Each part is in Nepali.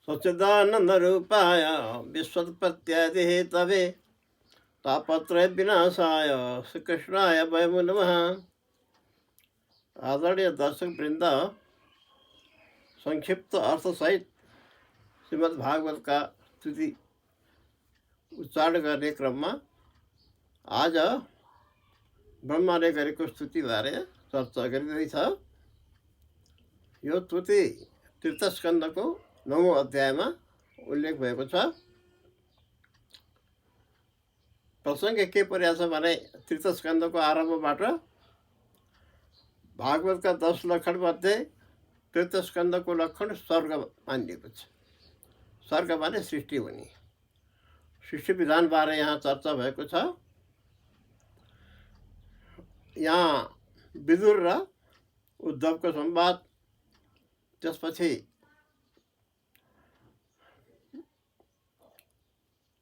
सच्चिदानंद रूपाय विश्वोत्पत्त्यादि हेतवे तापत्रय विनाशाय श्री कृष्णाय वयम नमः। आदरणीय दर्शक वृंद, संक्षिप्त अर्थ सहित श्रीमद् भागवत का स्तुति उच्चारण करने क्रम में आज ब्रह्माले गरेको स्तुति बारे चर्चा गरिँदैछ। यो स्तुति तीर्थस्कन्धको 9औं अध्यायमा उल्लेख भएको छ। प्रसङ्ग के परेको छ भने तीर्थस्कन्धको आरम्भबाट भागवतका 10 लक्षण मध्ये तीर्थस्कन्धको लक्षण स्वर्ग मानिएको छ। स्वर्ग माने सृष्टि हुने, सृष्टि विधान बारे यहाँ चर्चा भएको छ। यहाँ विदुर र उद्धवको संवाद, त्यसपछि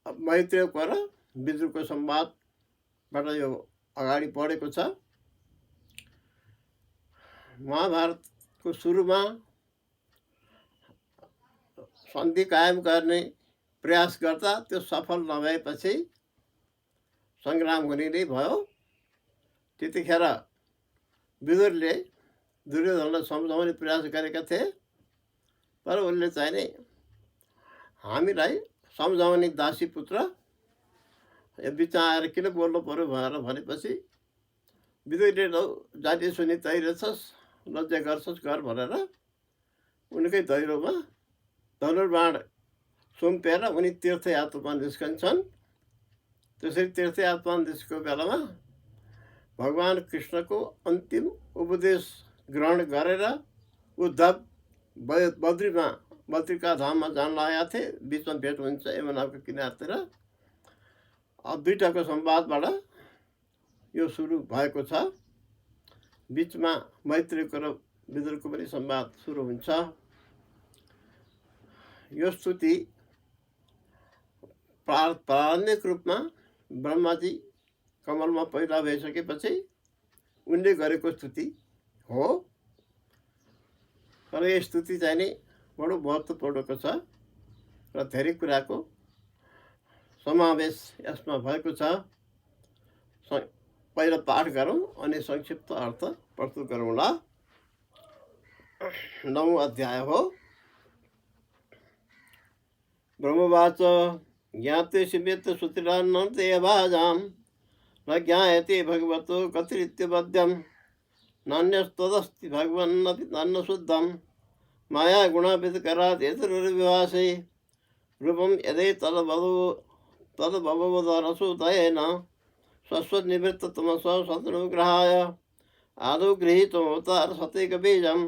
मैत्रेयको र विदुरको संवादबाट यो अगाडि बढेको छ। महाभारतको सुरुमा सन्धि कायम गर्ने प्रयास गर्दा त्यो सफल नभएपछि सङ्ग्राम हुने नै भयो। त्यतिखेर विदुरले दुर्योधनलाई सम्झाउने प्रयास गरेका थिए, तर उनले चाहिँ नि हामीलाई सम्झाउने दासी पुत्र यो बिचमा आएर किन बोल्नु पर्यो भनेर भनेपछि विदुरले जाति सुनि तैरेछस्, लज्जा गर्छस् गर भनेर उनकै दैरोमा धनुर्बाण सुम्पेर उनी तीर्थयात्रामा निस्कन्छन्। त्यसरी तीर्थयात्रामा निस्केको बेलामा भगवान कृष्णको अन्तिम उपदेश ग्रहण गरेर उद्धव बद्रिका धाममा जान लागेका थिए। बिचमा भेट हुन्छ यमुनाको किनारतिर। दुईटाको संवादबाट यो सुरु भएको छ। बिचमा मैत्रेयको र विदुरको पनि संवाद सुरु हुन्छ। यो स्तुति प्रारम्भिक रूपमा ब्रह्माजी कमलमा पैदा भइसकेपछि उनले गरेको स्तुति हो, तर यो स्तुति चाहिँ नि बडो महत्त्वपूर्णको छ र धेरै कुराको समावेश यसमा भएको छ। पहिला पाठ गरौँ अनि संक्षिप्त अर्थ प्रस्तुत गरौँला। 9औं अध्याय हो। ब्रह्मवाच ज्ञाते शिवेत श्रुतिरान्नते भाजां न ज्ञायते भगवतो कतिरित्यवद्यं नान्यस्तदस्ति भगवन्नपि तन्न शुद्धं माया गुणाभितकरात् एतरुर्विभासे रूपं यदे तद्भवदरसोदयेन स्वस्वनिवृत्ततमसः शत्रुग्रहाय आदौ गृहीतमवतार सतेकबीजं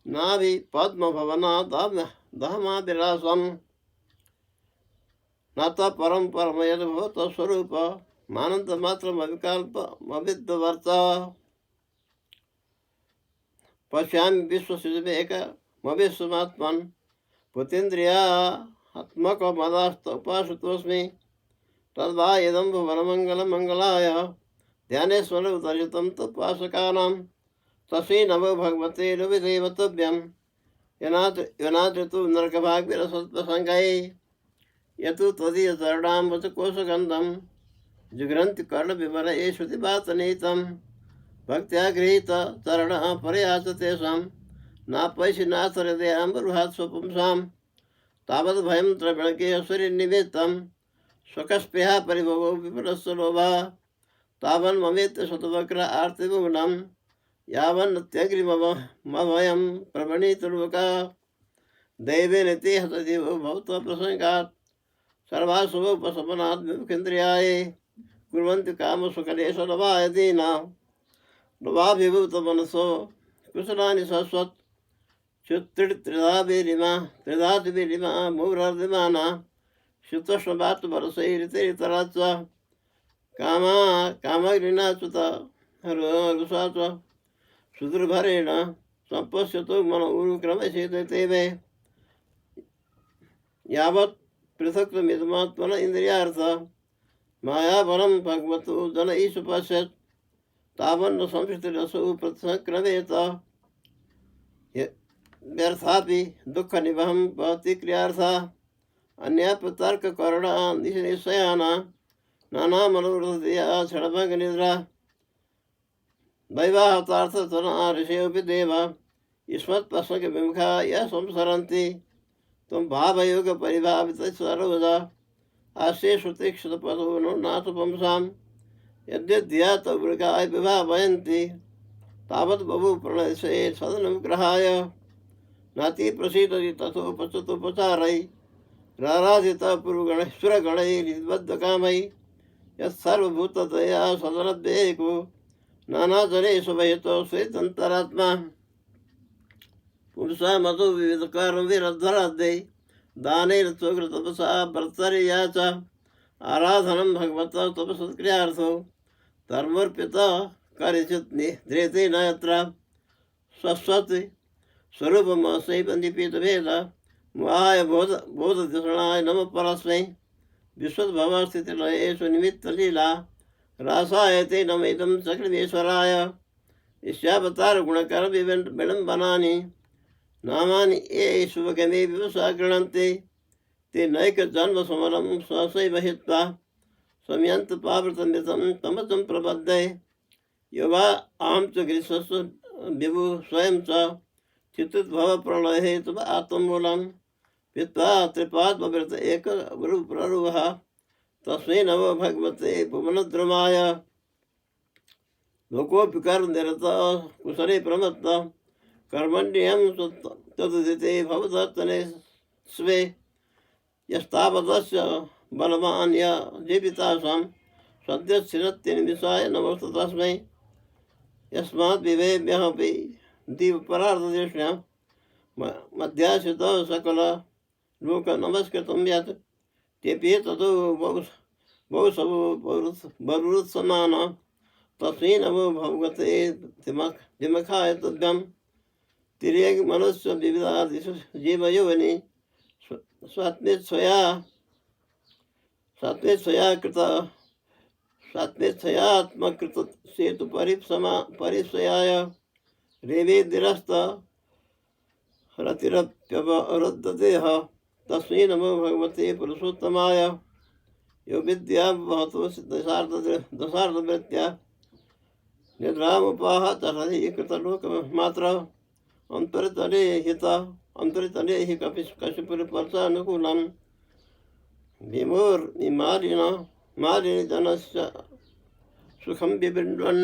नाभि पद्मभवनादहमाभिलाषं नाथ परं परमयद्भवतस्वरूप मानन्तमात्रमविकल्पमविद्वर्त पश्यामि विश्वसिजमेकमविश्वमात्मन् भूतेन्द्रियात्मकमदास्तोपाश्रितोऽस्मि तद्वा इदं भुवनमङ्गलमङ्गलाय ध्यानेश्वरमुदर्शितं तत्पासकानां तस्मै नमो भगवते रविदेवतव्यं यनादृतु नरकभाग्विरसत्प्रसङ्गै यतु त्वदीयचरणाम्बुजकोशगन्धं जिघ्रन्ति कर्णविमल ये श्रुतिवातनीतं भक्त्या गृहीत चरणः परयाच तेषां नापैषि नाथहृदयाम्बरुहात् स्वपुंसां तावद्भयं द्रविणकेशरीनिमित्तं स्वकस्पृहा परिभवो विपुलस्य लोभः तावन्ममेत्य शतवक्र आर्तिमुग्नं यावन्नत्यग्रिमभयं प्रवणीतुर्वका दैवेन ते हतदेवो भवतः प्रसङ्गात् सर्वाशुभोपशमनात् विमुखेन्द्रियाय कुर्वन्ति कामसुखलेशलभाय दीना लोभाभिभूतमनसो कुशलानि शाश्वत त्रिधातिभिरिमा मूर्धमाना शुतोष्णवातवरसैरितराच कामग्निनाच्युत रुषाच सुदुर्भरेण सम्पश्यतो मन उरुक्रमशेते मे यावत् पृथक्त्वमिदमात्मन इन्द्रियार्थ मायाबलं भगवतो जन ईश पश्यत् तावन्न संस्कृतिरसौ प्रसंक्रमेत व्यर्थापि दुःखनिवहं भवति क्रियार्था अन्यपतर्ककरणा निश्चयाना नानामनुवृत्तया क्षणभङ्गनिद्रा वैवाहतार्थतना ऋषयोऽपि देवा युष्मत्प्रसङ्गविमुखा यः संसरन्ति त्वं भावयोगपरिभावितः सर्वदा आस्ये श्रुतिक्षतपथो नो नाथ पुंसां यद्यद्या तवृगाय विभावयन्ति तावत् बभूव प्रणयसे सदनुग्रहाय नाति प्रसीदति तथोपचतुपचारै राराधितः पूर्वगणेश्वरगणैर्बद्धकामै यत्सर्वभूततया सदनद्वेको नानाजनेषु वहितो स्वेतन्तरात्मा पुंसा मतो विविधकारं विरद्धराद्धे दानेन स्वकृतपसा भर्तर्या च आराधनं भगवतः तपसत्क्रियार्थो धर्मर्पितः करिचित् निद्रेते न यत्र स्वस्वति स्वरूपमसैव निपीतभेद मोहाय बोधदूषणाय नमः परस्मै विश्वद्भवस्थितिलयेषु निमित्तलीला रासाय ते नमेदं चक्रमेश्वराय ईश्यावतारगुणकर विडम्बनानि नामानि ये शुभगमे विवसा गृह्णन्ति ते नैकजन्मसमरं स्वसैव हित्वा समयन्तपावृतमृतं तमसं प्रबद्धे यो वा अहं च ग्रीष्मस्य विभु स्वयं च चित्तुद्भवप्रलयहेतुः आत्ममूलं पित्वा त्रिपाद्मवृत एकरूपप्ररुवः तस्मै नमो भगवते भुवनद्रुमाय लोकोऽपिकरनिरतः कुशले प्रमत्तः कर्मण्यं तदुदिते भवदत्तने स्वे यस्तावदस्य बलवान् य जीवितासां सद्यच्छिरत्यनिमिषाय नमोऽस्तु तस्मै यस्मात् विवेभ्यः दीपपरार्धदेष्ण्यां मध्याश्रितः सकल लोक नमस्कृतं यत् तेऽपि ततो बहुसमाना तस्मै नमो भगवते दिमखाय तुभ्यं तिर्यग् मनुष्य विविधादिषु जीवयोनि स्वात्मेच्छयात्मकृत सेतु परिस्वयाय रेवेदिरस्त रतिरप्यवरुद्धदेह तस्मै नमो भगवते पुरुषोत्तमाय यो विद्या भवतो दशार्धवृत्त्या निद्रामुपाह तर्हि कृतलोकमात्र अन्तरितरे हित अन्तरितरे हि कपिशपुरपर्शानुकूलं मालिनी जनस्य सुखं विवृण्वन्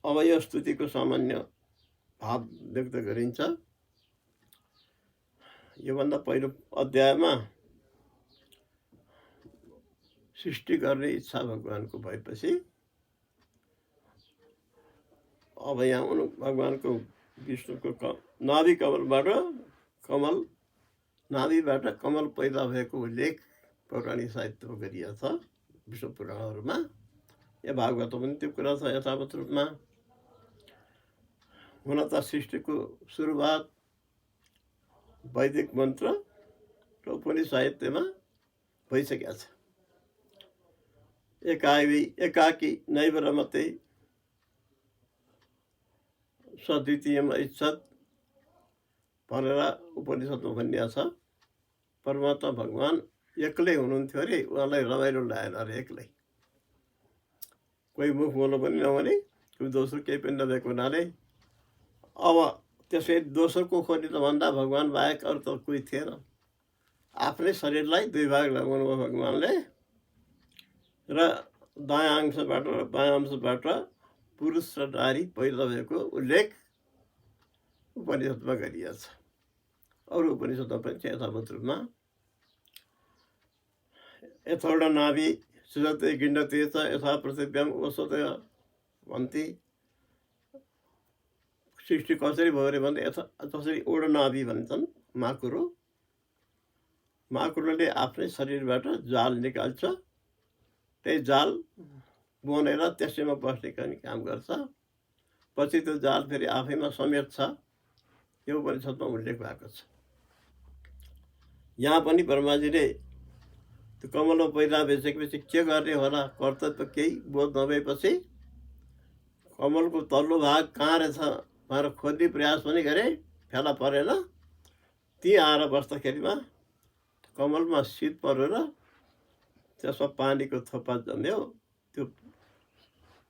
अवयव स्तुतिको सामान्य भाव व्यक्त गरिन्छ। योभन्दा पहिलो अध्यायमा सृष्टि गर्ने इच्छा भगवानको भएपछि अब यहाँ भगवानको विष्णुको नाभि कमलबाट नाभिबाट कमल पैदा भएको उल्लेख पौराणिक साहित्यमा गरिएको छ विष्णु पुराणहरूमा। या भागवत पनि त्यो कुरा छ यथावत रूपमा। हुन त सृष्टिको सुरुवात वैदिक मन्त्र र उपनिषद साहित्यमा भइसकेको छ। एकाकी नैव रमते सद्वितीयम ऐच्छत् भनेर उपनिषदमा भनिएको छ। परमात्मा भगवान् एक्लै हुनुहुन्थ्यो अरे, उहाँलाई रमाइलो लागेन अरे एक्लै। कोही मुख बोल्नु पनि नहुने, कोही दोस्रो केही पनि नभएको हुनाले अब त्यसै दोस्रोको खोजी त भन्दा भगवान् बाहेक अरू त कोही थिएन। आफ्नै शरीरलाई दुई भाग लगाउनु भयो भगवान्ले र दायाँ अंशबाट र बायाँ अंशबाट पुरुष र नारी पैदा भएको उल्लेख उपनिषदमा गरिएको छ। अरू उपनिषदमा पनि छ यथावत रूपमा। यथोडा नाभि सृजते गिण्डते च यथा पृथिव्याम वसते भन्थे। सृष्टि कसरी भयो अरे भन्दा त्यसरी ओडा नाभि भन्छन्। माकुरोले आफ्नै शरीरबाट जाल निकाल्छ, त्यही जाल बनेर त्यसैमा बस्ने काम गर्छ। पछि त्यो जाल फेरि आफैमा समेट्छ। यो उपनिषदमा उल्लेख भएको छ। यहाँ पनि ब्रह्माजीले त्यो कमलमा पैदा भइसकेपछि के गर्ने होला, कर्तव्य केही बोध नभएपछि कमलको तल्लो भाग कहाँ रहेछ उहाँहरू खोज्ने प्रयास पनि गरे, फेला परेन। त्यहीँ आएर बस्दाखेरिमा कमलमा शीत परेर त्यसमा पानीको थोपा जम्यो। त्यो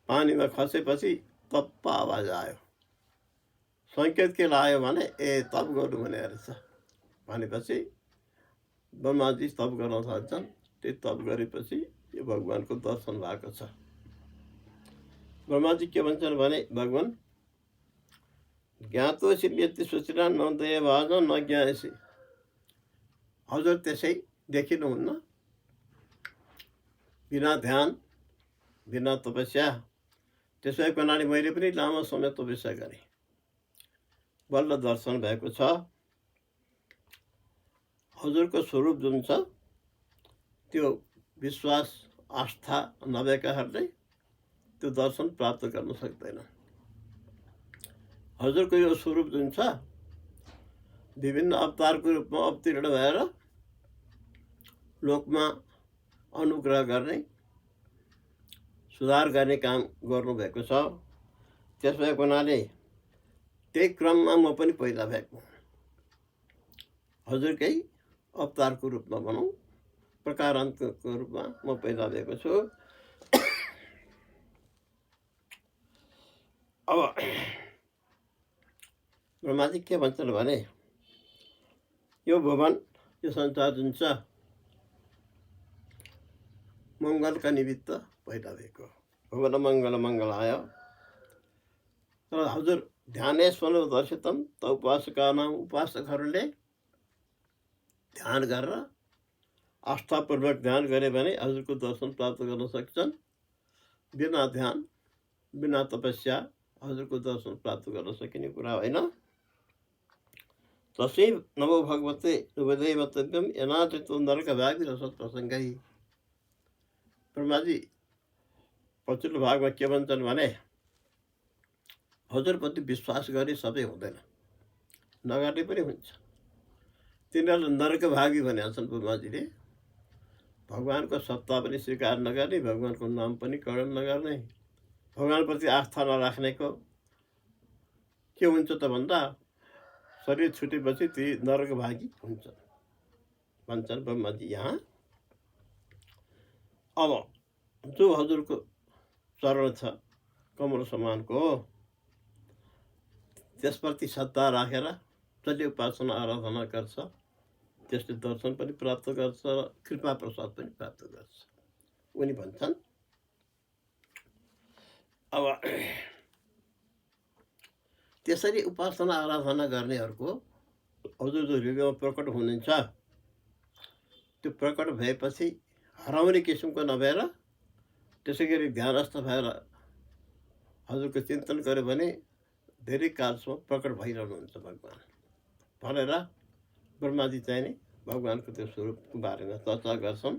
पानीमा खसेपछि तप्प आवाज आयो। सङ्केत के लाग्यो भने तप गर्नु भने रहेछ भनेपछि ब्रह्माजी तप गर्न थाल्छन्। त्यो तप गरेपछि यो भगवानको दर्शन भएको छ। ब्रह्माजी के भन्छन् भने भगवान ज्ञातोसी व्यक्ति सूचना नदय भाज नज्ञाएसी। हजुर त्यसै देखिनुहुन्न, बिना ध्यान बिना तपस्या। त्यसै हुनाले मैले पनि लामो समय तपस्या गरेँ, बल्ल दर्शन भएको छ। हजुरको स्वरूप जुन छ त्यो विश्वास आस्था नभएकाहरूले त्यो दर्शन प्राप्त गर्न सक्दैनन्। हजुरको यो स्वरूप जुन छ विभिन्न अवतारको रूपमा अवतीर्ण भएर लोकमा अनुग्रह गर्ने, सुधार गर्ने काम गर्नुभएको छ। त्यस भएको हुनाले त्यही क्रममा म पनि पैदा भएको। हजुरकै अवतारको रूपमा भनौँ, प्रकारान्तको रूपमा म पैदा भएको छु। अब ब्रह्माजी के भन्छन् भने यो भुवन, यो संसार जुन छ मङ्गलका निमित्त पैदा भएको। भुवन मङ्गल आयो। तर हजुर ध्यानेश्वर दर्शितम त उपासकानाम, उपासकहरूले ध्यान गरेर आस्थापूर्वक ध्यान गरे भने हजुरको दर्शन प्राप्त गर्न सक्छन्। बिना ध्यान बिना तपस्या हजुरको दर्शन प्राप्त गर्न सकिने कुरा होइन। तस्मै नमो भगवते उपदेवतव्यम यनाचितो नरक भाग रसत प्रसङ्गै। ब्रह्माजी पछिल्लो भागमा के भन्छन् भने हजुरप्रति विश्वास गरे सबै हुँदैन, नगर्ने पनि हुन्छ। तिनीहरू नरक भागी भनेका छन् ब्रह्माजीले। भगवानको सत्ता पनि स्वीकार नगर्ने, भगवानको नाम पनि करण नगर्ने, भगवानप्रति आस्था नराख्नेको के हुन्छ त भन्दा शरीर छुटेपछि ती नरक भागी हुन्छन् भन्छन् ब्रह्माजी यहाँ। अब जो हजुरको चरण छ कमल समानको, त्यसप्रति श्रद्धा राखेर जसले उपासना आराधना गर्छ त्यसले दर्शन पनि प्राप्त गर्छ, कृपा प्रसाद पनि प्राप्त गर्छ। उनी भन्छन् अब त्यसरी उपासना आराधना गर्नेहरूको हजुर जो हृदयमा प्रकट हुनुहुन्छ त्यो प्रकट भएपछि हराउने किसिमको नभएर त्यसै गरी ध्यानस्थ भएर हजुरको चिन्तन गर्यो भने धेरै कालसम्म प्रकट भइरहनुहुन्छ भगवान भनेर ब्रह्माजी चाहिँ नि भगवानको त्यो स्वरूपको बारेमा चर्चा गर्छन्।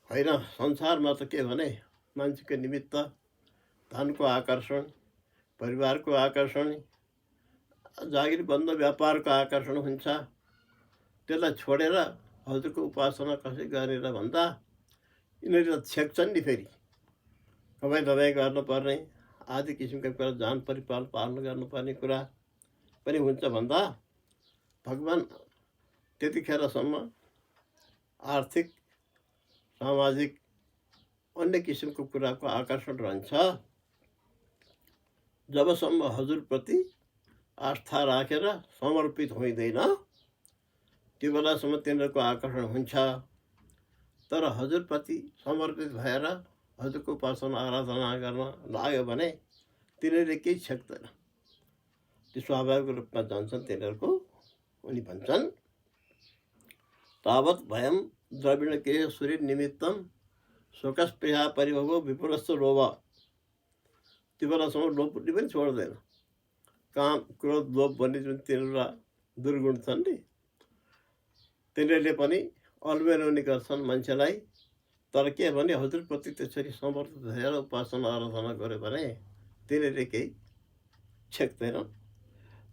होइन, संसारमा त के भने मान्छेको निमित्त धनको आकर्षण, परिवारको आकर्षण, जागिर बन्द व्यापारको आकर्षण हुन्छ। त्यसलाई छोडेर हजुरको उपासना कसरी गरेर भन्दा यिनीहरू छेक्छन् नि। फेरि कमाइ दबाई गर्नुपर्ने आदि किसिमका कुरा, जान परिपाल पालन गर्नुपर्ने कुरा पनि हुन्छ भन्दा भगवान त्यतिखेरसम्म आर्थिक सामाजिक अन्य किसिमको कुराको आकर्षण रहन्छ। जबसम्म हजुरप्रति आस्था राखेर समर्पित हुँदैन त्यो बेलासम्म तिनीहरूको आकर्षण हुन्छ। तर हजुरप्रति समर्पित भएर हजुरको उपासना आराधना गर्न लाग्यो भने तिनीहरूले केही छेक्दैन, त्यो स्वाभाविक रूपमा जान्छन् तिनीहरूको। उनी भन्छन् तावत भयम द्रविण के सूर्य निमित्तम शोकस्प्रिया परिभव विपुलस्थ लोभ। त्यो बेलासम्म लोभले पनि छोड्दैन। काम, क्रोध, लोभ भन्ने जुन तिनीहरू दुर्गुण छन् नि तिनीहरूले पनि अल्मेलाउने गर्छन् मान्छेलाई। तर के भने हजुरप्रति त्यसरी समर्पित भएर उपासना आराधना गर्यो भने तिनीहरूले केही छेक्दैनन्,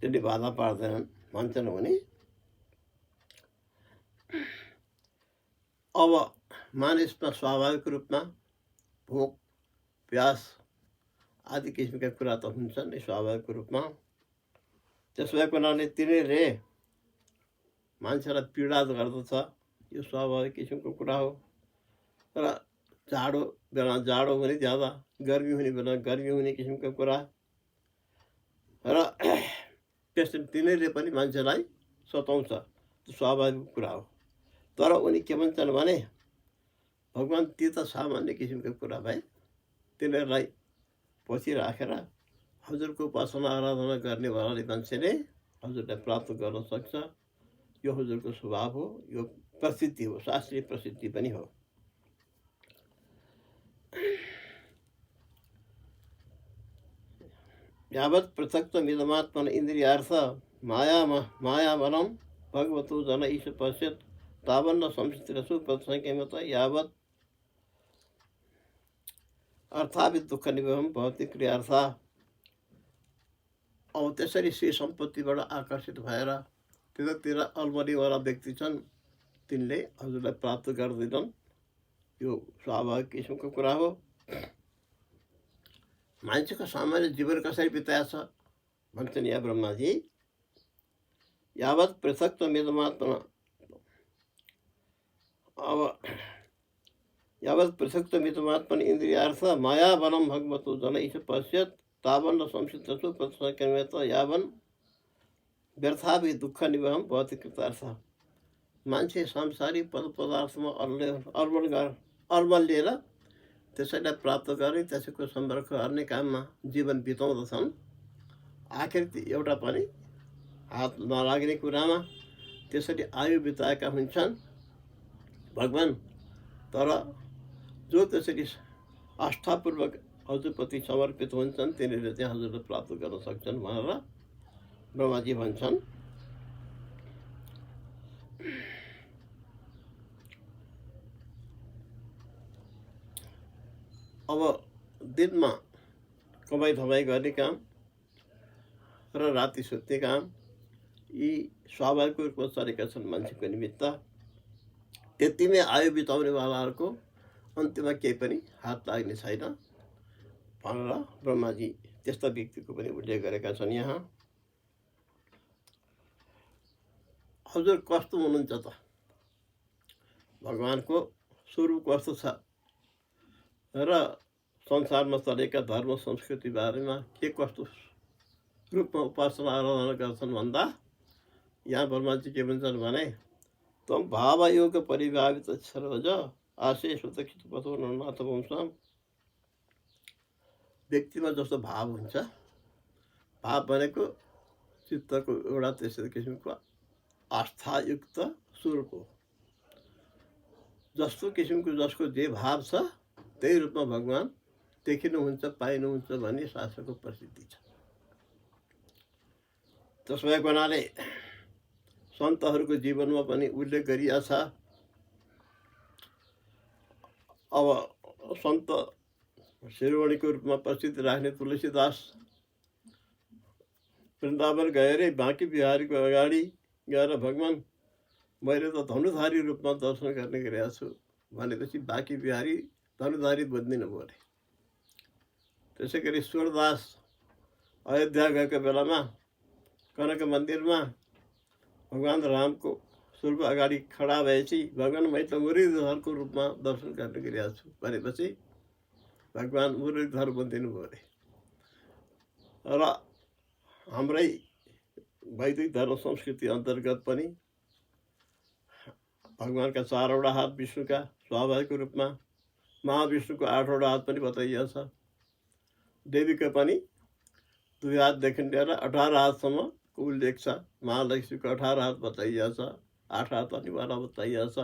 त्यसले बाधा पार्दैनन् भन्छन् भने। अब मानिसमा स्वाभाविक रूपमा भोक, प्यास आदि किसिमका कुरा त हुन्छन् नै स्वाभाविक रूपमा। त्यसो भएको हुनाले तिनीहरूले मान्छेलाई पीडा गर्दछ, यो स्वाभाविक किसिमको कुरा हो। र जाडो बेला जाडो हुने ज्यादा, गर्मी हुने बेला गर्मी हुने किसिमको कुरा। र त्यसले तिनीहरूले पनि मान्छेलाई सताउँछ, स्वाभाविक कुरा हो। तर उनी के भन्छन् भने भगवान् ती त सामान्य किसिमको कुरा भए, तिनीहरूलाई पछि राखेर हजुरको उपासना आराधना गर्नेवालाले मान्छेले हजुरलाई प्राप्त गर्न सक्छ। यो हजुरको स्वभाव हो, यो प्रसिद्धि हो, शास्त्रीय प्रसिद्धि पनि हो। यावत् पृथक्त्वमिदमात्मन इन्द्रियार्थ मायावनं भगवतो जन ईश पश्यत् तावन्न संस्थितिरसु प्रसंख्यमत यावत् अर्थापित दुःख निवहम भौतिक क्रियार्थ। अब त्यसरी श्री सम्पत्तिबाट आकर्षित भएर त्यतातिर अल्मरीवाला व्यक्ति छन्, तिनले हजुरलाई प्राप्त गर्दैनन्। यो स्वाभाविक किसिमको कुरा हो। मान्छेको सामान्य जीवन कसरी बिताएछ भन्छन् यहाँ ब्रह्माजी। यावत् पृथक्त्वमिदमात्मन, अब यावत् पृथक्त्वमिदमात्मन इन्द्रियार्थ मायावनं भगवतो जन ईश पश्यत् तावन्न संसिद्धसु प्रसंख्यमेत यावन् व्यर्थापि दुःख निवहम भौतिक कृतार्थ। मान्छे सांसारिक पद पदार्थमा अल्मलिएर त्यसैलाई प्राप्त गर्ने, त्यसैको सम्पर्क गर्ने काममा जीवन बिताउँदछन्। आखिर एउटा पनि हात नलाग्ने कुरामा त्यसरी आयु बिताएका हुन्छन् भगवान्। तर जो त्यसरी आस्थापूर्वक हजुरप्रति समर्पित हुन्छन् तिनीहरूले चाहिँ हजुरलाई प्राप्त गर्न सक्छन् भनेर ब्रह्माजी भन्छन्। अब दिनमा कमाइ धमाइ गर्ने काम र राति सुत्ने काम, यी स्वाभाविक रूपमा चलेका छन् मान्छेको निमित्त। त्यतिमै आयु बिताउनेवालाहरूको अन्त्यमा केही पनि हात लाग्ने छैन भनेर ब्रह्माजी त्यस्ता व्यक्तिको पनि उल्लेख गरेका छन् यहाँ। हजुर कस्तो हुनुहुन्छ त? भगवानको स्वरूप कस्तो छ र संसारमा चलेका धर्म संस्कृति बारेमा के कस्तो रूपमा उपासना आराधना गर्छन् भन्दा यहाँ ब्रह्माजी के भन्छन् भने तम भावयोग परिभावित सर्वज आशे सुतक्षित पथो नाथ वंशम। व्यक्तिमा जस्तो भाव हुन्छ, भाव भनेको चित्तको एउटा त्यस्तो किसिमको आस्थायुक्त स्वरूप हो। जस्तो किसिमको जसको जे भाव छ त्यही रूपमा भगवान् देखिनुहुन्छ, पाइनुहुन्छ भन्ने शास्त्रको प्रसिद्धि छ। त्यसो भएको हुनाले सन्तहरूको जीवनमा पनि उल्लेख गरिएको छ। अब सन्त शिरोमणिको रूपमा प्रसिद्ध राख्ने तुलसीदास वृन्दावन गएर बाँकी बिहारीको अगाडि गएर भगवान् मैले त धनुधारी रूपमा दर्शन गर्ने गरेको छु भनेपछि बाँकी बिहारी धनुधारी बन्दिनु भयो अरे। त्यसै गरी ईश्वरदास अयोध्या गएको बेलामा कनक मन्दिरमा भगवान् रामको स्वरूप अगाडि खडा भएपछि भगवान् मैले त मुरलीधरको रूपमा दर्शन गर्ने गरेको छु भनेपछि भगवान् मुरलीधर बनिदिनु भयो अरे। र हाम्रै वैदिक धर्म संस्कृति अन्तर्गत पनि भगवान्का 4वटा हात विष्णुका स्वाभाविक रूपमा, महाविष्णुको 8वटा हात पनि बताइएको छ। देवीको पनि 2 हातदेखि लिएर 18 हातसम्मको उल्लेख छ। महालक्ष्मीको 18 हात बताइएको छ, 8 हात अनिवार्य बताइएको छ।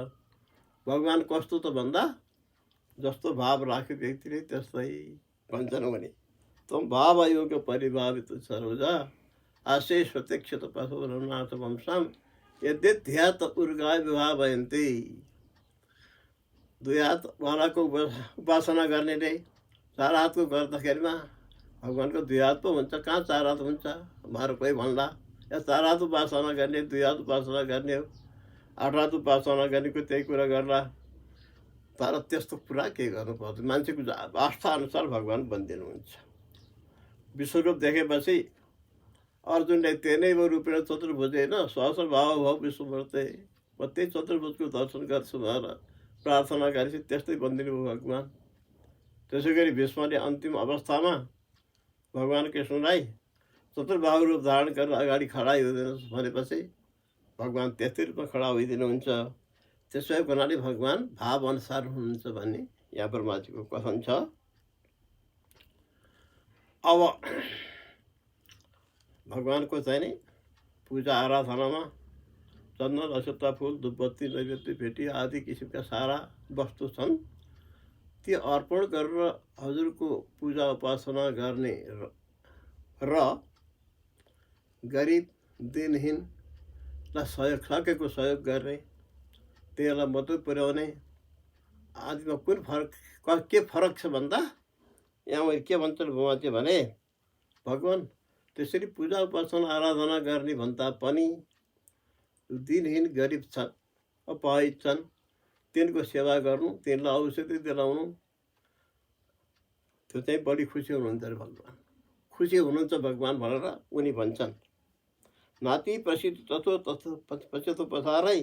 भगवान् कस्तो त भन्दा जस्तो भाव राख्यो व्यक्तिले त्यस्तै भन्छन् भने तम भावयोग परिभावित सर्वज आशे स्वत्यक्षत पशो रघुनाथ वंशम यद्यध्यात उर्गाय विभावयन्ते। 2 हातवालाको उपासना गर्नेले 4 हातको गर्दाखेरिमा भगवान्को 2 हात पो हुन्छ, कहाँ 4 हात हुन्छ भनेर कोही भन्ला। या 4 हात उपासना गर्ने 2 हात उपासना गर्ने हो, 8 हात उपासना गर्नेको त्यही कुरा गर्ला। तर त्यस्तो कुरा के गर्नु पर्छ, मान्छेको आस्था अनुसार भगवान् बनिदिनुहुन्छ। विश्वरूप देखेपछि अर्जुनले तेनैव रूपेण चतुर्भुज होइन सहस्र भाव भाव विश्वमूर्ते म त्यही चतुर्भुजको दर्शन गर्छु भनेर प्रार्थना गरेपछि त्यस्तै बनिदिनु भयो भगवान्। त्यसै गरी भीष्मले अन्तिम अवस्थामा भगवान् कृष्णलाई चतुर्बाहु रूप धारण गरेर अगाडि खडा हुँदैन भनेपछि भगवान् त्यस्तै रूपमा खडा होइदिनुहुन्छ। त्यसो भएको हुनाले भगवान् भाव अनुसार हुनुहुन्छ भन्ने यहाँ ब्रह्माजीको कथन छ। अब भगवानको चाहिँ नि पूजा आराधनामा चन्दन अक्षता फुल धुपबत्ती नैवेद्य भेटी आदि किसिमका सारा वस्तु छन्। ती अर्पण गरेर हजुरको पूजा उपासना गर्ने र गरिब दिनहीनलाई सहयोग सकेको सहयोग गर्ने, त्यसलाई मद्दत पुर्याउने आदिमा कुन फरक के फरक छ भन्दा यहाँ के भन्छन् भगवानले भने भगवान् त्यसरी पूजा उपासना आराधना गर्ने भन्दा पनि दिनहीन गरिब छन्, अपहाइज छन्, तिनको सेवा गर्नु, तिनलाई औषधि दिलाउनु, त्यो चाहिँ बढी खुसी हुनुहुन्छ अरे भगवान्। खुसी हुनुहुन्छ भगवान् भनेर उनी भन्छन्। नाति प्रसिद्ध तत्व तत्व पछतो पसारै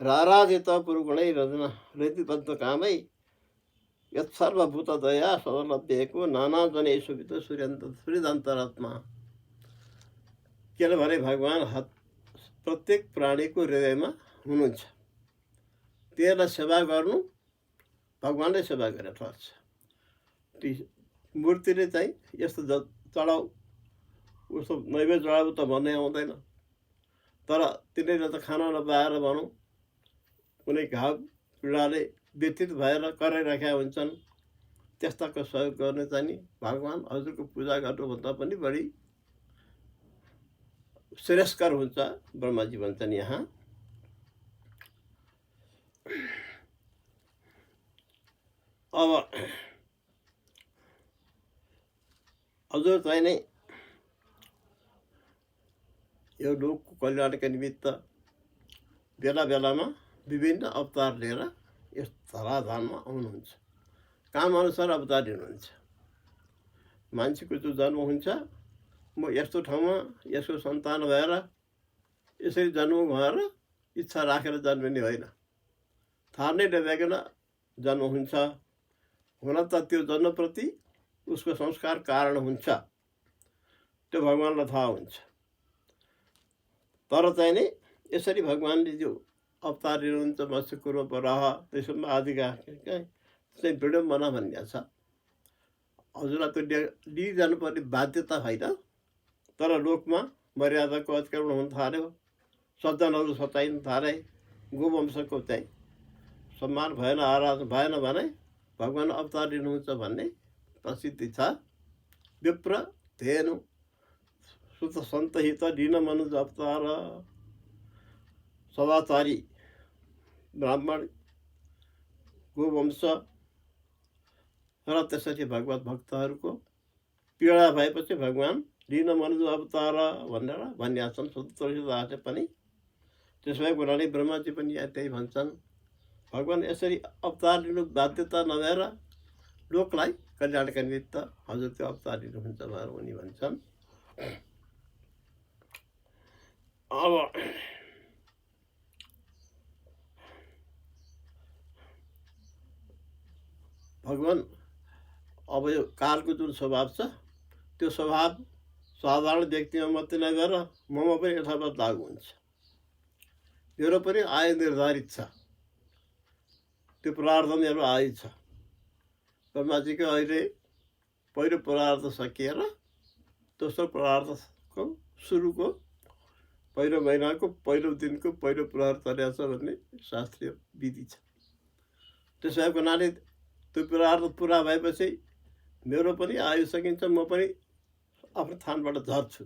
राराधित पुरुगुणै रतिबद्ध कामै यत् सर्वभूत दया सदलभ्यको नाना जने सुविध सूर्यन्तरात्मा। किनभने भगवान् प्रत्येक प्राणीको हृदयमा हुनुहुन्छ। त्यसलाई सेवा गर्नु भगवानले सेवा गरेर ठर्छ। मूर्तिले चाहिँ यस्तो चढाउ उसो नैवेद्य चढाउ त भन्नै आउँदैन, तर तिनीहरूले त खाना नपाएर भनौँ कुनै घाउ पीडाले व्यतीत भएर कराइराखेका हुन्छन्। त्यस्ताको सहयोग गर्ने चाहिँ नि भगवान् हजुरको पूजा गर्नुभन्दा पनि बढी श्रेयस्कर हुन्छ ब्रह्माजी भन्छन् यहाँ। अब हजुर चाहिँ नै यो लोकको कल्याणका निमित्त बेला बेलामा विभिन्न अवतार लिएर यस धराधाममा आउनुहुन्छ। काम अनुसार अवतार लिनुहुन्छ। मान्छेको जो जन्म हुन्छ म यस्तो ठाउँमा यसको सन्तान भएर यसरी जन्म भएर इच्छा राखेर जन्मिने होइन, थाहा नै नभइकन जन्म हुन्छ। हुन त त्यो जन्मप्रति उसको संस्कार कारण हुन्छ, त्यो भगवान्लाई थाहा हुन्छ। तर चाहिँ नि यसरी भगवान्ले जो अवतार लिनुहुन्छ मत्स्य रूप वराह त्यसमा आदिका चाहिँ विडम्बना भन्ने छ। हजुरलाई त्यो लिइजानुपर्ने बाध्यता होइन, तर लोकमा मर्यादाको अतिक्रमण हुन थाल्यो, सज्जनहरू सताइन थाले, गोवंशको चाहिँ सम्मान भएन, आराधना भएन भने भगवान् अवतार लिनुहुन्छ भन्ने प्रसिद्धि छ। विप्र धेनु सुत सन्तहित दिन मनुज अवतार सदाचारी ब्राह्मण गोवंश र त्यसरी भगवत भक्तहरूको पीडा भएपछि भगवान् दिन मनुज अवतार भनेर भन्ने छन् तुलसीदासले पनि। त्यसो भएको हुनाले ब्रह्माजी पनि यहाँ त्यही भन्छन्। भगवान् यसरी अवतार लिनु बाध्यता नभएर लोकलाई कल्याणका निमित्त हजुर त्यो अवतार लिनुहुन्छ भनेर उनी भन्छन्। अब भगवान् अब यो कालको जुन स्वभाव छ त्यो स्वभाव साधारण व्यक्तिमा मात्रै नभएर ममा पनि यथावत लागु हुन्छ। मेरो पनि आयु निर्धारित छ, त्यो प्रार्थ मेरो आयु छ। ब्रह्माजीको अहिले पहिलो प्रार्थ सकिएर दोस्रो प्रार्थको सुरुको पहिलो महिनाको पहिलो दिनको पहिलो प्रहर चलेको छ भन्ने शास्त्रीय विधि छ। त्यसो भएको हुनाले त्यो प्रार्थ पुरा भएपछि मेरो पनि आयु सकिन्छ, म पनि आफ्नो थानबाट झर्छु।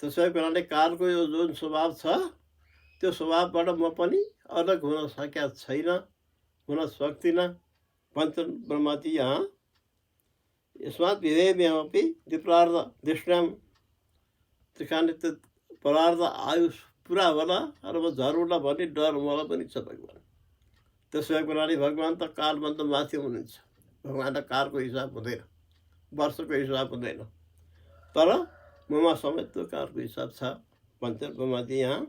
त्यसो भएको हुनाले कालको यो जुन स्वभाव छ त्यो स्वभावबाट म पनि अलग हुन सकेका छैन, हुन सक्दिनँ भन्छन् ब्रह्माजी यहाँ। यस्मात् विधेयमपि विप्रार्थ दृष्टाम त्यस त्यो प्रार्थ आयु पुरा होला र म झरुला भन्ने डर मलाई पनि छ भगवान्। त्यसो भएको हुनाले भगवान् त कालभन्दा माथि हुनुहुन्छ। भगवान्लाई कालको हिसाब हुँदैन, वर्षको हिसाब हुँदैन, तर ममा समेत त्यो कारको हिसाब छ भन्छन् ब्रह्माजी यहाँ।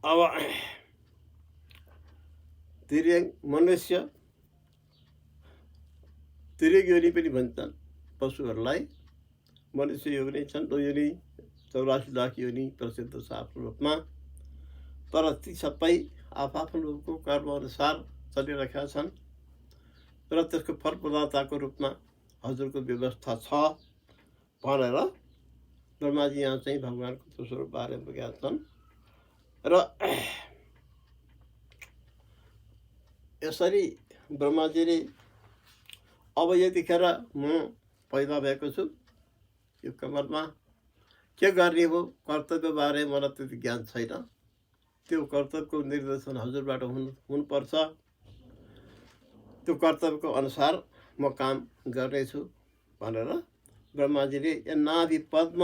अब तिर्यङ मनुष्य तिर्यक योनि पनि भन्छन् पशुहरूलाई। मनुष्य योनि छन् 2 योनि 84 लाख योनि प्रसिद्ध छ आफ्नो रूपमा। तर ती सबै आफ्नो कर्मअनुसार चलिरहेका छन् र त्यसको फल प्रदाताको रूपमा हजुरको व्यवस्था छ भनेर ब्रह्माजी यहाँ चाहिँ भगवानको त्यो स्वरूप बारेमा बुझेका छन्। र यसरी ब्रह्माजीले अब यतिखेर म पैदा भएको छु यो कमलमा, के गर्ने हो कर्तव्यबारे मलाई त्यति ज्ञान छैन। त्यो कर्तव्यको निर्देशन हजुरबाट हुनुपर्छ। त्यो कर्तव्यको अनुसार म काम गर्नेछु भनेर ब्रह्माजीले नाभि पद्म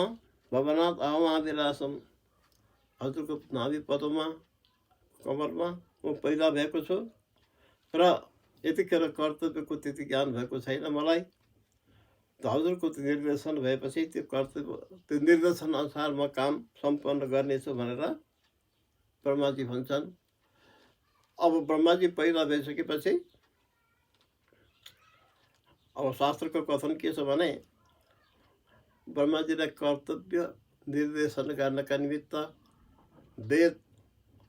भवनाथ अहमाभिलासम हजुरको नाभि पद्ममा कमलमा म पैदा भएको छु र यतिखेर कर्तव्यको त्यति ज्ञान भएको छैन मलाई। हजुरको त्यो निर्देशन भएपछि त्यो कर्तव्य त्यो निर्देशन अनुसार म काम सम्पन्न गर्नेछु भनेर ब्रह्माजी भन्छन्। अब ब्रह्माजी पैदा भइसकेपछि अब शास्त्रको कथन के छ भने ब्रह्माजीलाई कर्तव्य निर्देशन गर्नका निमित्त वेद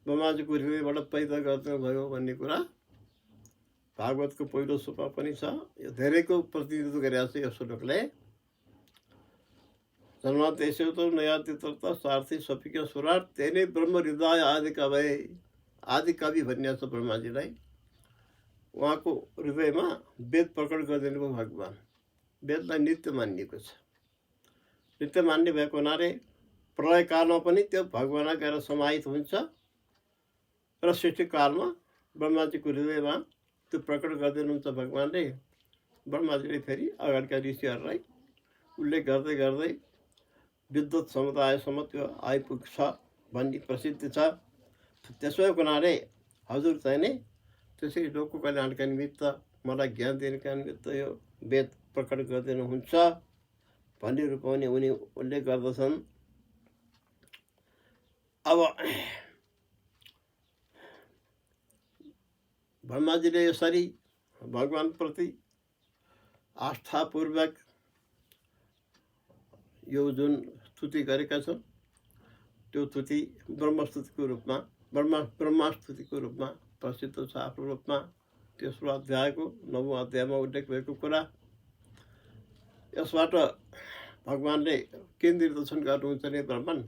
ब्रह्माजीको हृदयबाट पैदा गर्नुभयो भन्ने कुरा भागवतको पहिलो श्लोकमा पनि छ। यो धेरैको प्रतिनिधित्व गरेको छ यो श्लोकले। जन्मादेशो नयातीत सार्थी सपिक सुराट तेनै ब्रह्म हृदय आदि कवि भन्ने छ ब्रह्माजीलाई। उहाँको हृदयमा वेद प्रकट गरिदिनु भयो भगवान। वेदलाई नित्य मानिएको छ। नित्य मान्ने भएको हुनाले प्रलयकालमा पनि त्यो भगवान गएर समाहित हुन्छ र सृष्टिकालमा ब्रह्माजीको हृदयमा त्यो प्रकट गरिदिनुहुन्छ भगवानले। ब्रह्माजीले फेरि अगाडिका ऋषिहरूलाई उल्लेख गर्दै गर्दै विद्वत समुदायसम्म त्यो आइपुग्छ भन्ने प्रसिद्ध छ। त्यसो भएको हुनाले हजुर चाहिँ नै त्यसरी लोकको कल्याणका निमित्त मलाई ज्ञान दिनका निमित्त यो वेद प्रकट गरिदिनुहुन्छ भन्ने रूपमा पनि उनी उल्लेख गर्दछन्। अब ब्रह्माजीले यसरी भगवानप्रति आस्थापूर्वक यो जुन स्तुति गरेका छन् त्यो स्तुति ब्रह्मस्तुतिको रूपमा ब्रह्मास्तुतिको रूपमा प्रसिद्ध छ आफ्नो रूपमा। तेस्रो अध्यायको 9औं अध्यायमा उल्लेख भएको कुरा। यसबाट भगवानले के निर्देशन गर्नुहुन्छ भने ब्रह्मन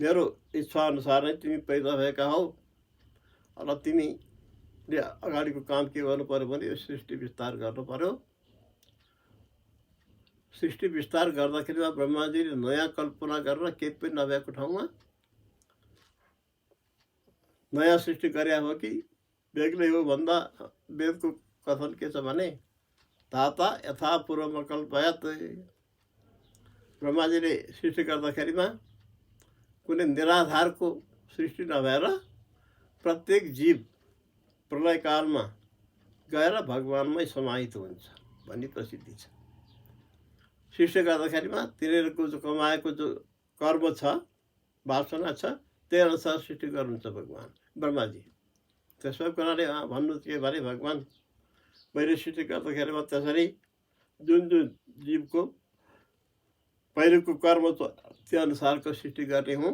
मेरो इच्छा अनुसार नै तिमी पैदा भएका हौ र तिमीले अगाडिको काम के गर्नु पर्यो भने यो सृष्टि विस्तार गर्नु पर्यो। सृष्टि विस्तार गर्दाखेरिमा ब्रह्माजीले नयाँ कल्पना गरेर केही पनि नभएको ठाउँमा नयाँ सृष्टि गरे हो कि बेग्लै हो भन्दा वेदको कथन के छ भने धाता यथा पूर्वमा कल्पयात। ब्रह्माजीले सृष्टि गर्दाखेरिमा कुनै निराधारको सृष्टि नभएर प्रत्येक जीव प्रलयकालमा गएर भगवानमै समाहित हुन्छ भन्ने प्रसिद्धि छ। सृष्टि गर्दाखेरिमा तिनीहरूको जो कमाएको जो कर्म छ वासना छ त्यही अनुसार सृष्टि गर्नुहुन्छ भगवान ब्रह्माजी। त्यसो कुराले भन्नु के भने भगवान मैले सृष्टि गर्दाखेरिमा त्यसरी जुन जुन जीवको पहिलेको कर्म छ त्यो अनुसारको सृष्टि गर्ने हुँ।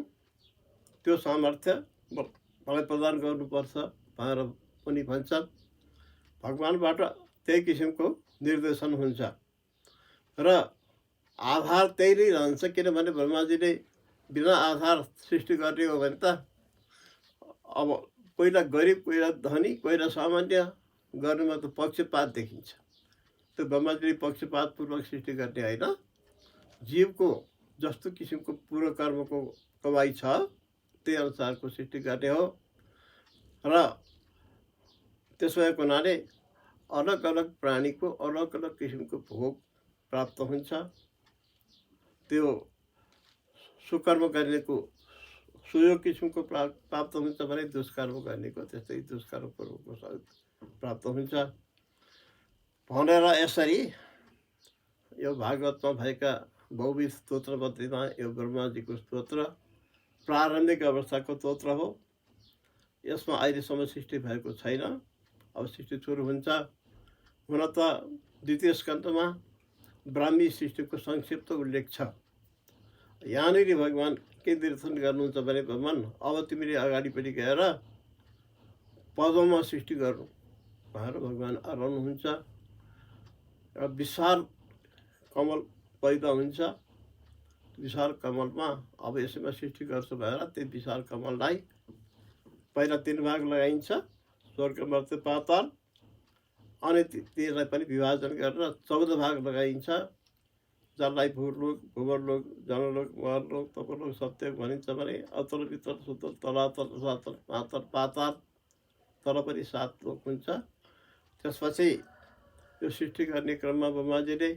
त्यो सामर्थ्य मलाई प्रदान गर्नुपर्छ भनेर पनि भन्छन्। भगवानबाट त्यही किसिमको निर्देशन हुन्छ र आधार त्यही नै रहन्छ। किनभने ब्रह्माजीले बिना आधार सृष्टि गर्ने हो भने त अब पहिला गरिब पहिला धनी पहिला सामान्य गर्नुमा त पक्षपात देखिन्छ। त्यो ब्रह्माजीले पक्षपातपूर्वक सृष्टि गर्ने होइन। जीवको जस्तो किसिमको पूर्व कर्मको कमाइ छ त्यही अनुसारको सृष्टि गर्ने हो र त्यसो भएको हुनाले अलग अलग प्राणीको अलग अलग किसिमको भोग प्राप्त हुन्छ। त्यो सुकर्म गर्नेको सुयोग किसिमको प्राप्त हुन्छ भने दुष्कर्म गर्नेको त्यस्तै दुष्कर्म पूर्वको प्राप्त हुन्छ भनेर यसरी यो भागवतमा भएका बहुविध स्तोत्रमध्येमा यो ब्रह्माजीको स्तोत्र प्रारम्भिक अवस्थाको स्तोत्र हो। यसमा अहिलेसम्म सृष्टि भएको छैन, अब सृष्टि सुरु हुन्छ। हुन त द्वितीय स्कन्धमा ब्राह्मी सृष्टिको संक्षिप्त उल्लेख छ। यहाँनिर भगवान् के निर्देशन गर्नुहुन्छ भने, भगवान् अब तिमीले अगाडिपट्टि गएर पदमा सृष्टि गर्नु भनेर भगवान् अराउनुहुन्छ। र विशाल कमल पैदा हुन्छ। विशाल कमलमा अब यसैमा सृष्टि गर्छु भनेर त्यो विशाल कमललाई पहिला 3 भाग लगाइन्छ, स्वर्ग मर्त्य पाताल, अनि त्यसलाई पनि विभाजन गरेर 14 भाग लगाइन्छ, जसलाई भूलोक, भूवर्लोक, जनलोक, महरलोक, तपलोक, सत्यलोक भनिन्छ भने अतल, वितल, सुतल, तलातल, रसातल, महातल, पाताल, तर पनि 7 लोक हुन्छ। त्यसपछि यो सृष्टि गर्ने क्रममा ब्रह्माजीले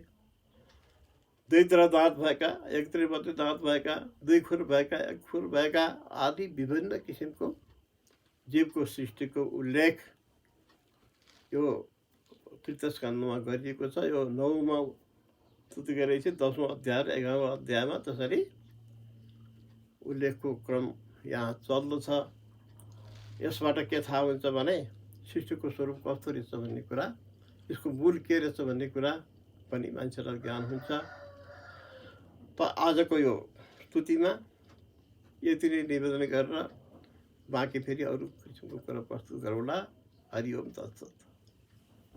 2 तिर दाँत भएका, 1 तिर मात्रै दाँत भएका, 2 खुर भएका, 1 खुर भएका आदि विभिन्न किसिमको जीवको सृष्टिको उल्लेख यो तृतीय स्कन्धमा गरिएको छ। यो 9मा स्तुति गरेपछि 10औं अध्याय र 11औं अध्यायमा त्यसरी उल्लेखको क्रम यहाँ चल्दछ। यसबाट के थाहा हुन्छ भने सृष्टिको स्वरूप कस्तो रहेछ भन्ने कुरा, यसको मूल के रहेछ भन्ने कुरा पनि मान्छेलाई ज्ञान हुन्छ। त आजको यो स्तुतिमा यति नै निवेदन गरेर बाँकी फेरि अरू किसिमको कुरा प्रस्तुत गरौँला। हरि ओम तत्सत।